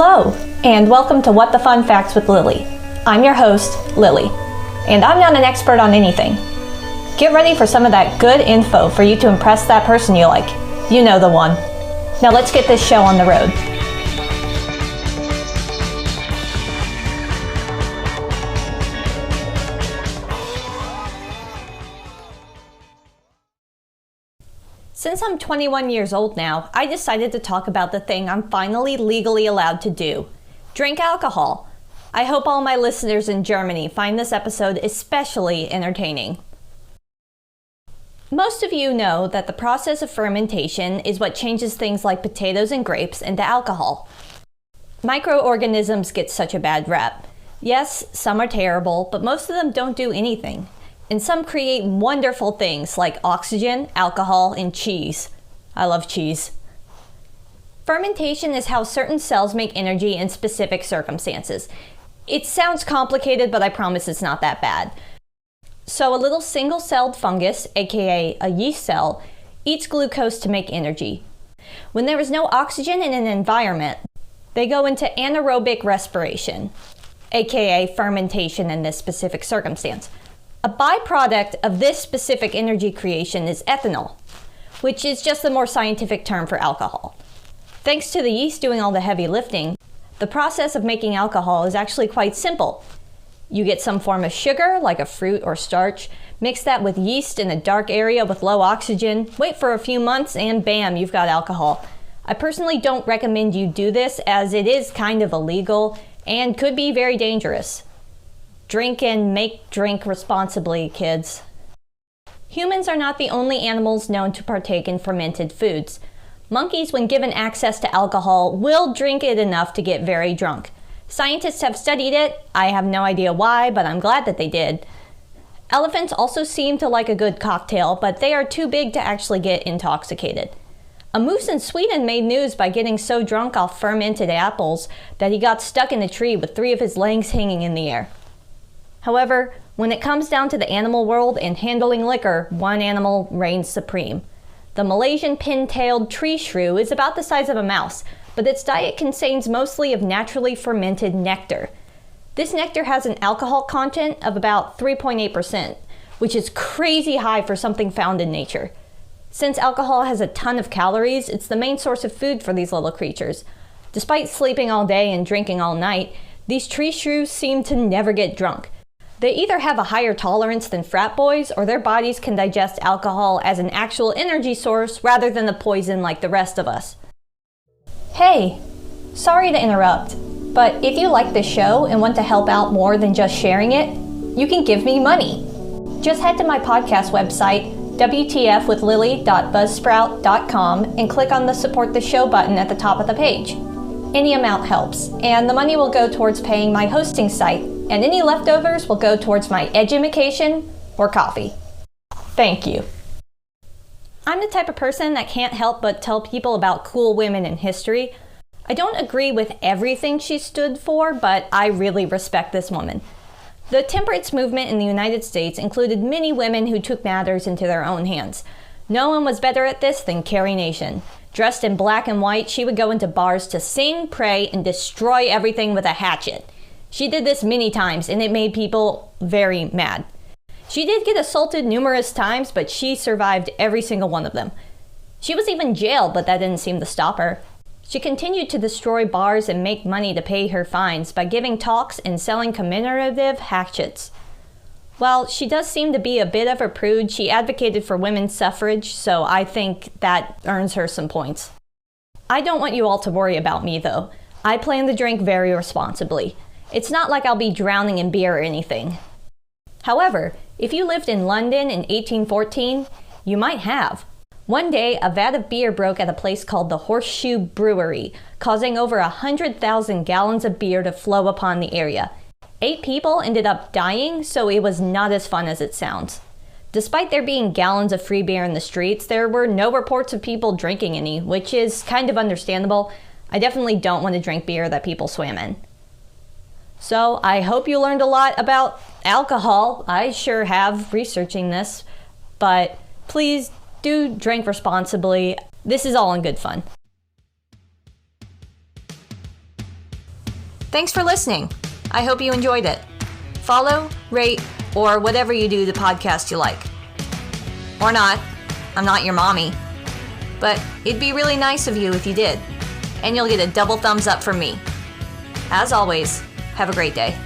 Hello, and welcome to What the Fun Facts with Lily. I'm your host, Lily, and I'm not an expert on anything. Get ready for some of that good info for you to impress that person you like. You know the one. Now let's get this show on the road. Since I'm 21 years old now, I decided to talk about the thing I'm finally legally allowed to do: drink alcohol. I hope all my listeners in Germany find this episode especially entertaining. Most of you know that the process of fermentation is what changes things like potatoes and grapes into alcohol. Microorganisms get such a bad rep. Yes, some are terrible, but most of them don't do anything. And some create wonderful things like oxygen, alcohol, and cheese. I love cheese. Fermentation is how certain cells make energy in specific circumstances. It sounds complicated, but I promise it's not that bad. So a little single-celled fungus, aka a yeast cell, eats glucose to make energy. When there is no oxygen in an environment, they go into anaerobic respiration, aka fermentation in this specific circumstance. A byproduct of this specific energy creation is ethanol, which is just the more scientific term for alcohol. Thanks to the yeast doing all the heavy lifting, the process of making alcohol is actually quite simple. You get some form of sugar, like a fruit or starch, mix that with yeast in a dark area with low oxygen, wait for a few months, and bam, you've got alcohol. I personally don't recommend you do this, as it is kind of illegal and could be very dangerous. Drink and make drink responsibly, kids. Humans are not the only animals known to partake in fermented foods. Monkeys, when given access to alcohol, will drink it enough to get very drunk. Scientists have studied it. I have no idea why, but I'm glad that they did. Elephants also seem to like a good cocktail, but they are too big to actually get intoxicated. A moose in Sweden made news by getting so drunk off fermented apples that he got stuck in a tree with 3 of his legs hanging in the air. However, when it comes down to the animal world and handling liquor, one animal reigns supreme. The Malaysian pin-tailed tree shrew is about the size of a mouse, but its diet consists mostly of naturally fermented nectar. This nectar has an alcohol content of about 3.8%, which is crazy high for something found in nature. Since alcohol has a ton of calories, it's the main source of food for these little creatures. Despite sleeping all day and drinking all night, these tree shrews seem to never get drunk. They either have a higher tolerance than frat boys, or their bodies can digest alcohol as an actual energy source rather than the poison like the rest of us. Hey, sorry to interrupt, but if you like this show and want to help out more than just sharing it, you can give me money. Just head to my podcast website, wtfwithlily.buzzsprout.com, and click on the Support the Show button at the top of the page. Any amount helps, and the money will go towards paying my hosting site, and any leftovers will go towards my edumacation or coffee. Thank you. I'm the type of person that can't help but tell people about cool women in history. I don't agree with everything she stood for, but I really respect this woman. The temperance movement in the United States included many women who took matters into their own hands. No one was better at this than Carrie Nation. Dressed in black and white, she would go into bars to sing, pray, and destroy everything with a hatchet. She did this many times, and it made people very mad. She did get assaulted numerous times, but she survived every single one of them. She was even jailed, but that didn't seem to stop her. She continued to destroy bars and make money to pay her fines by giving talks and selling commemorative hatchets. While she does seem to be a bit of a prude, she advocated for women's suffrage, so I think that earns her some points. I don't want you all to worry about me, though. I plan to drink very responsibly. It's not like I'll be drowning in beer or anything. However, if you lived in London in 1814, you might have. One day, a vat of beer broke at a place called the Horseshoe Brewery, causing over 100,000 gallons of beer to flow upon the area. 8 people ended up dying, so it was not as fun as it sounds. Despite there being gallons of free beer in the streets, there were no reports of people drinking any, which is kind of understandable. I definitely don't want to drink beer that people swam in. So I hope you learned a lot about alcohol. I sure have researching this, but please do drink responsibly. This is all in good fun. Thanks for listening. I hope you enjoyed it. Follow, rate, or whatever you do the podcast you like. Or not. I'm not your mommy. But it'd be really nice of you if you did. And you'll get a double thumbs up from me. As always, have a great day.